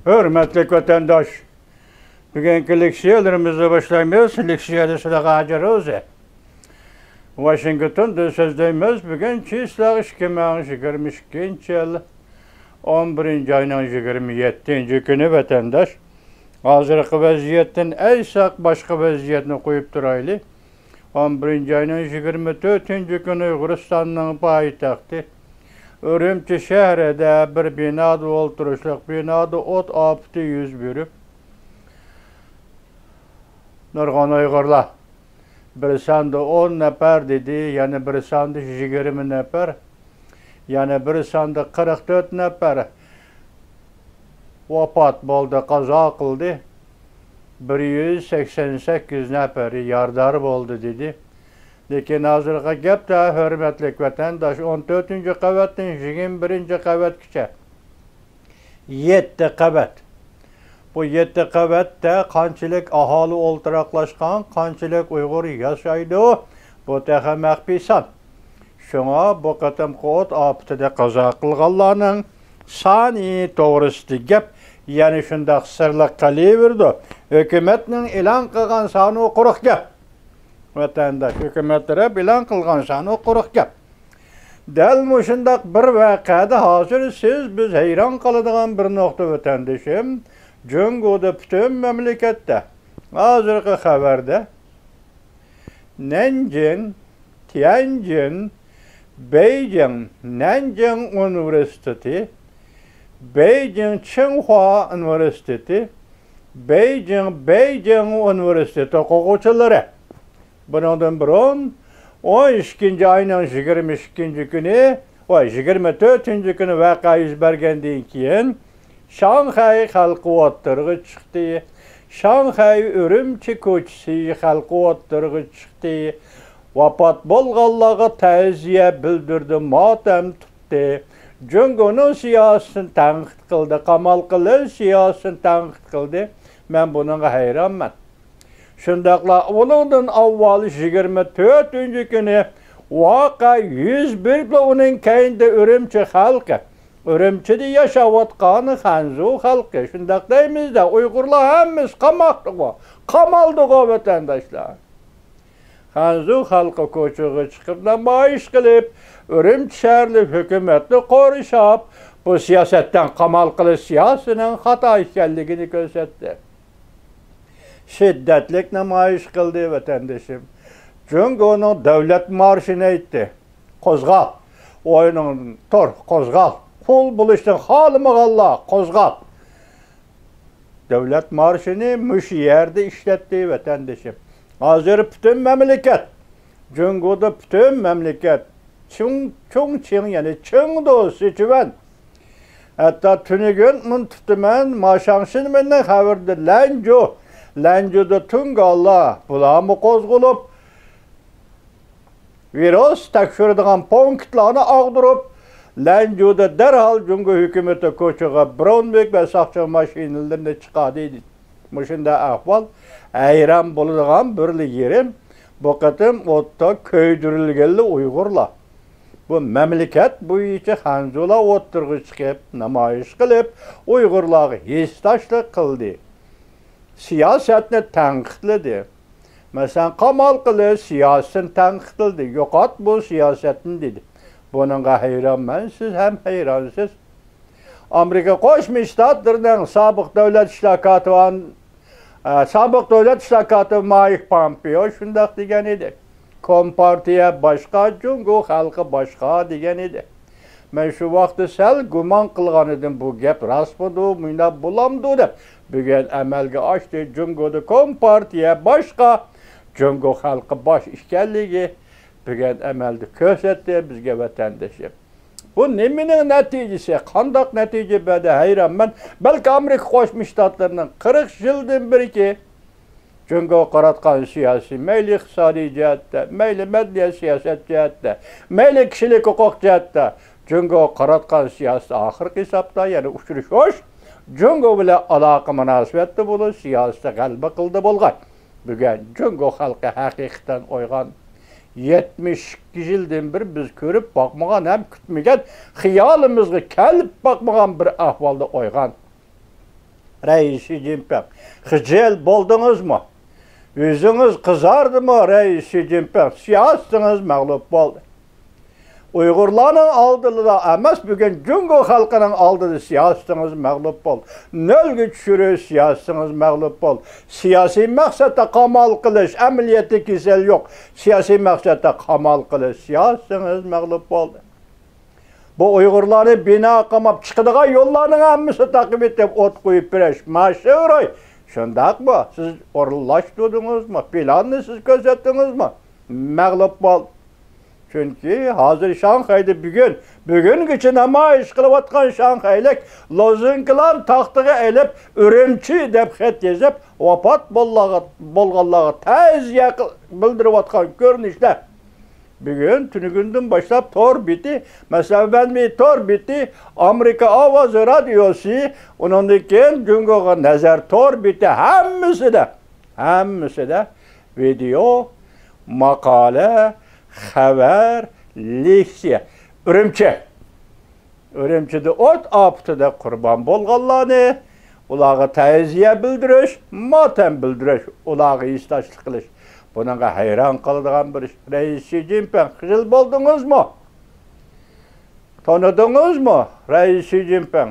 Hürmetli vatandaş, bugünkü leksiyalarımızı başlayımız. Leksiyada sıra ağacırız. Washington'da sözdeyimiz bugün çislak 2022 yıl 11. ayının 27. günü vatandaş. Hazırkı vaziyetten eysak başka vaziyetini koyup duraylı. 11. ayının 24. günü Uyguristan'ın payitahtı. Ürümçi şehrede bir binada oturuşluk binada ot aptı yüz bürüp Nurgan Uygurlar bir sandı 10 nefer dedi, yani bir sandı 20 nefer, yani bir sandı 44 nefer vafat oldu, kaza kıldı. 188 neferi yardar oldu dedi. Lekin hazırga gep de hürmetli vatandaş 14. kavatın 21. kavatkiçe 7 kavat. Bu 7 kavatta qançılık ahali oltıraqlaşqan, qançılık Uygur yaşaydı. Bu texe məxfisan. Şuna bu qatımqı ot aptıda qaza qılğanlarının sani doğrusu gep, yani şundaq sırlıq qaliverdi. Hükümetinin ilan qılğan sani quruq gep. Vatandaş hükümetlere bilan kılgan sanı quruq gap. Dal muşundaq bir vaqada hazır biz heyran qaladigan bir nokta vatandaşım. Jungoda bütün memlekette hazırkı xabarda Nanjing, Tianjin, Beijing, Nanjing Üniversitesi, Beijing Tsinghua Üniversitesi, Beijing Üniversitesi okuqçuları bundan biron 12. ayının 22. günü, 24. günü vaka yüz bergendiğin keyin Şanghay halkı ottırğı çıktı. Şanghay Ürümçi koçisi halkı ottırğı çıktı. Vafat bolğanlığı təziye bildirdi, matem tuttu. Jungo'nun siyasını tanqid kıldı, Kamal Kılıç siyasını tanqid kıldı. Ben bununla hayranman. Şundaqla onundan avvalı 24. günü vaka 101 onun kayında Ürümçi halkı. Ürümçi'de yaşavatqanı Hanzu halkı. Şundaq deyimiz de Uygurlar hemiz kamaldık o vatandaşlar. Hanzu halkı koçuğu çıkıp da maaş kılıp Ürümçi şehirli hükümetli koruşap bu siyasetten Kamal Kılıç siyasının hata işgalliğini gösterdi. Şiddetlik namayiş kıldı vatandaşım. Çünkü onu devlet marşına itti. Kozgal. Oyunun tor, kozgal. Kul buluştun, halımı Allah, kozgal. Devlet marşını müş yerde işletti vatandaşım. Hazır bütün memleket. Çünkü da bütün memleket. Çın yani çın da Siçivan. Hatta tünügün mün tutumen maşansın menden haberdi. Lanco. Lanco'da tüm Allah bulamı kozgulup virüs tekşirdiğin punktlarını ağdırıp Lanco'da derhal Cumhur hükümeti koçuğa Brownback ve sakçı maşinlerine çıkardıydı. Muşunda ahval ayran bulduğum birli yerim bu katım otta köydürülgeli Uygurlar. Bu memleket bu içi Hanzula oturgu çıkıp namayiş kılıp Uygurları histaşlık kıldı. Siyasetini tanqidledi. Mesela Kamal Kılıç siyasetini tanqidledi. Yokat bu siyasetin dedi. Bununla hayran ben, siz hem hayransız. Amerika Koşmuş Ştatlarının sabık devlet işlakatı Mike Pompeo şundak degen idi. Kompartiya başqa, Jungo halkı başqa degen idi. Ben şu vaxtı sel guman qılğan edim bu gep rasmıdı, müynə bulamdı deb. Bugün əməlgə açdı, Jungo'da Kompartiya başqa, Jungo halkı baş işgəlliği bugün əməldi kösetdi bizge vatandaşım. Bu neminin neticesi, qandaq netice bədə hayran ben, belki Amerika Koşmuş Ştatlarının 40 yıldan beri ki, Jungo qaratqan siyasi, meyli iqtisadi cəhətdə, meyli mədliyə siyaset cəhətdə, meyli kişilik hukuk cəhətdə, Jungo qaratqan siyasi ahir hesapda, yani uçuruş hoş, Jungo bile alaqı münasibetli bulu, siyasete qalbi qıldı bolğay. Bugün Jungo halkı hakikaten oyğan 72 yıldan bir biz körüp bakmagan hem kütmegen, xiyalımızga kelip bakmagan bir ahvalda oyğan. Reis Xi Jinping. Hicel buldunuz mu? Yüzünüz kızardı mı Reis Xi Jinping? Siyasınız mağlup oldu. Uygurların aldığı emas bugün Cungo halkının aldığı siyasınız mağlup oldu. Nölgü düşürü siyasınız mağlup oldu. Siyasi maksata kamal kılış, ameliyatı kisel yok. Siyasi maksata kamal kılış, siyasınız mağlup oldu. Bu Uygurları bina kamap çıkıdığa yollarının emmisi takip edip ot koyup bireş. Maaşı uğray. Şundak mı? Siz orullaştırdınız mı? Planını siz gözettiniz mi? Mağlup oldu. Çünkü hazır Şanghay'da bugün için ama iş kılıp atkan Şanghay'lık lozunkilan taxtığı elip ürümçi dep xet yazıp vapat bolğanlığı tez bildirip atkan görünüşler. Bugün tünügündün başlap tor biti. Mesela ben bir tor biti. Amerika Avaz Radyosu onundikin Cungo'ga nazar tor biti. Hemmisi de video, makale, haber, leksiya. Ürümçide ot aptıda kurban bolğanlarını ulağı təziyə bildiriş, matem bildiriş, ulağı istaşlıq qilish. Bununla hayran kaldığım bir Reis Xi Jinping. Hicil buldunuz mu? Tanıdınız mı Reis Xi Jinping?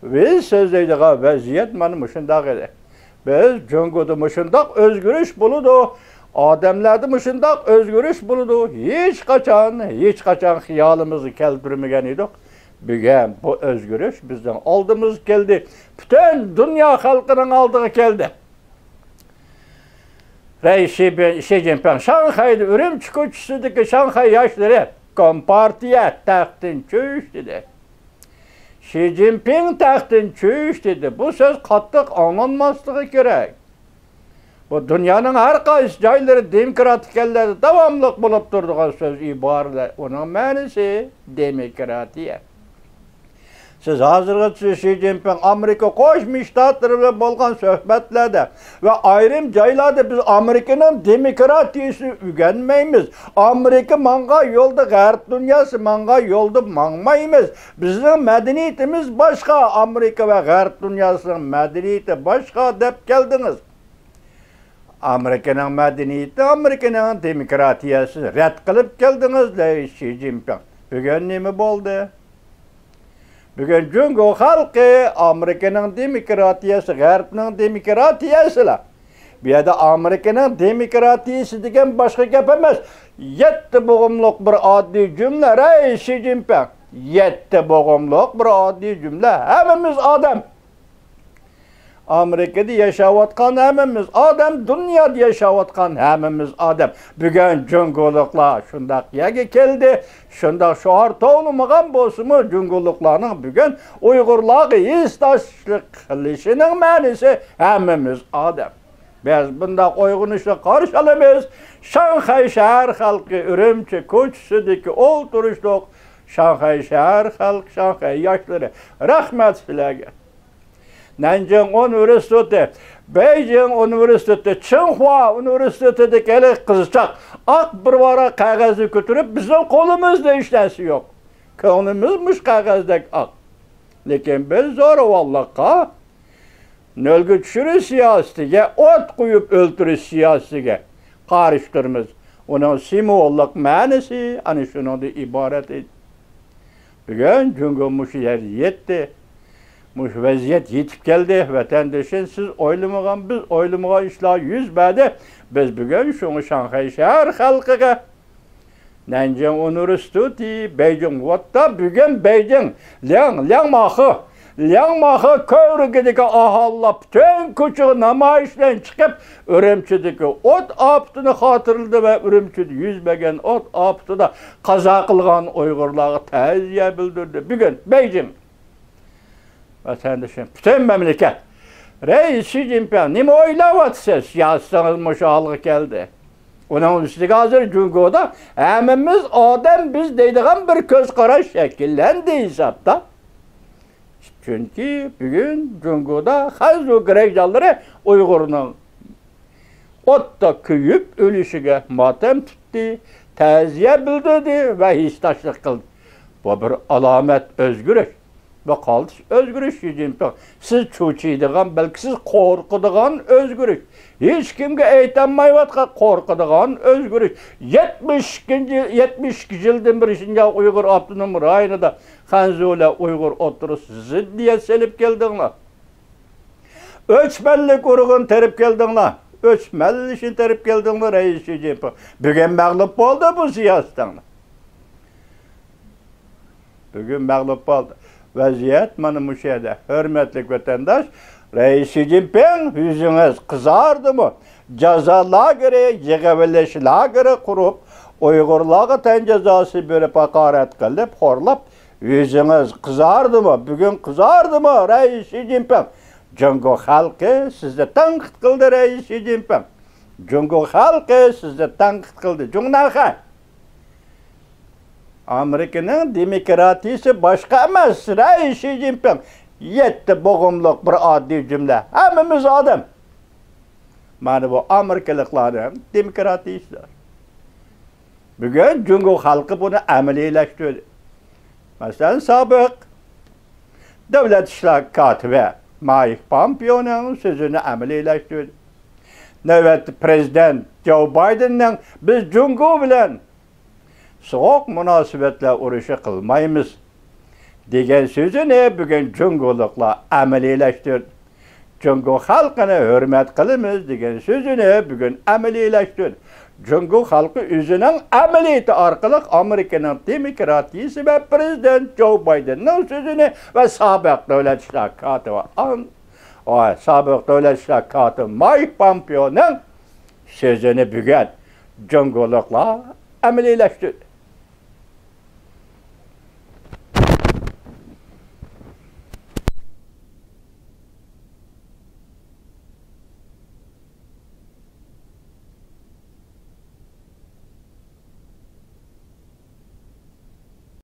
Biz sözleydiği vaziyet benim mışındak idi. Biz Cungo'da mışındak özgürüş buludu. Ademlerde mışındak özgürüş buludu. Hiç kaçan hiyalımızı keldirmegen idik. Bugün bu özgürüş bizden aldığımız geldi. Bütün dünya halkının aldığı geldi. Reis Xi Jinping, Şanghay'da Ürümçi koçusundaki Şanghay yaşları Kompartiya taxtın çüş dedi. Xi Jinping taxtın çüş dedi. Bu söz katlık anlanmaslığı gerek. Bu dünyanın her qaysı cayları demokratik ellerde davamlıq bulup durduğun söz ibarələr. Onun mənisi demokratiya. Siz hazırda Xi Jinping Amerika Qoşmuş Ştatları bolğan söhbətlerde ve ayrım caylarda biz Amerikanın demokratiyası ügenmeyimiz. Amerika manga yolda, Gərb dünyası manga yolda mangmayımız. Bizim medeniyetimiz başka, Amerika ve Gərb dünyasının medeniyeti başka dep geldiniz. Amerikanın medeniyeti, Amerikanın demokratiyası red kılıp geldiniz Xi Jinping. Bugün ne mi oldu? Bugün Cungo halkı Amerika'nın demokratiyası, Gərb'nin demokratiyası. Bir de Amerika'nın demokratiyası degen başka gepemez. 7 boğumluk bir adli cümle Reis Xi Jinping. 7 boğumluk bir adli cümle. Hemimiz adam. Amerika'da yaşavatkan hemimiz adam, dünyada yaşavatkan hemimiz adam. Bugün Cungoluklar şundak yegi keldi, şundak şoğar toğlumağın bozumu Cungoluklarının bugün Uygurlığı istaşlık kılışının mənisi hemimiz adam. Biz bunda uygunuşla karşılamız. Şanghay şehir halkı Ürümçi koçusundaki oturuşluk Şanghay şehir halkı, Şanghay yaşları rahmet silege. Nanjing Üniversitesi, Beijing Üniversitesi, Tsinghua Üniversitesi'de gelip kızacak. Ak bir vara kağızı götürüp bizim kolumuzda işlesi yok. Kolumuzmuş kağızdaki ak. Lekin biz zor vallaha nölgü düşürü siyasetiga, ot koyup öldürü siyasetiga karıştırmız. Onun simvolluk mənisi ana şundan ibaret idi. Bugün Cungo muş yer yetti. Muş vaziyet yetip geldi. Vatandaşın siz oylamagan, biz oylamagan işler yüz badi. Biz bugün şunu Şanghay şehir halkıga Nanjing Üniversitesi, Beijing vatta bugün Beijing Liangmahı kövrügedeki ahalla bütün küçük namayişten çıkıp Ürümçideki ot aptını hatırladı ve Ürümçide yüzmegen ot aptıda kaza kılgan Uygurları təziyə bildirdi. Bugün Beijing vatandaşın bütün memleket Reis Xi Jinping nime oylavatsa siyasetiniz muşalığı geldi. Onun üstüne hazır Cungo'da hemimiz adam biz deydiğen bir göz kara şekillendi hesapta. Çünkü bugün Cungo'da Hazru Greyjalları Uygur'un otta küyüp ölüşüge matem tuttu, təziyə bildirdi ve hiçtaşlık kıldı. Bu bir alamet özgürlük. ve kaldı özgürlük Xi Jinping. Siz çoğuşuyduğun, belki siz korkuduğun özgürlük. Hiç kimge eytanmayvatqa korkuduğun özgürlük. 72 yıldan bir Şinjan Uygur Abdunum rayonida Hanzula Uygur oturusu ziddiyet selip geldinglar. Öçmenlik uruğun terip geldinglar. Öçmenlik için terip geldinglar ey Xi Jinping. Bugün mağlup oldu bu siyasetten. Bugün mağlup oldu. Vaziyet mana bu şeyde. Hürmetli vatandaş, Reis Xi Jinping yüzünüz kızardı mı? Ceza lageri, yığıveleş lageri kurup, Uygurlarga ten cezası verip hakaret kılıp, horlap, yüzünüz kızardı mı? Bugün kızardı mı Reis Xi Jinping? Cungo halkı sizde tanqid kıldı Reis Xi Jinping. Cungo halkı sizde tanqid kıldı. Cunnaha. Amerika'nın demokratisi başka emas. Reis Xi Jinping. Yetti boğumluk bir adli cümle. Hemimiz adam. Mana bu Amerikalıkların demokratisidir. Bugün Cungo halkı bunu amelileştirdi. Mesela sabık Devlet İşleri Katibi Mike Pompeo'nun sözünü amelileştirdi. Növbetli Prezident Joe Biden'ın biz Cungo bilen soğuk münasibetle uruşu kılmayımız degan sözünü bugün Cungolukla amelileştirdi. Cungo halkını hürmet kılımız degan sözünü bugün amelileştirdi. Cungo halkı özünün ameliyatı arkalık Amerika'nın demokratisi ve Prezident Joe Biden'ın sözünü ve sabık devlet işleri katibi sabık devlet işleri katibi Mike Pompeo'nun sözünü bugün Cungolukla amelileştirdi.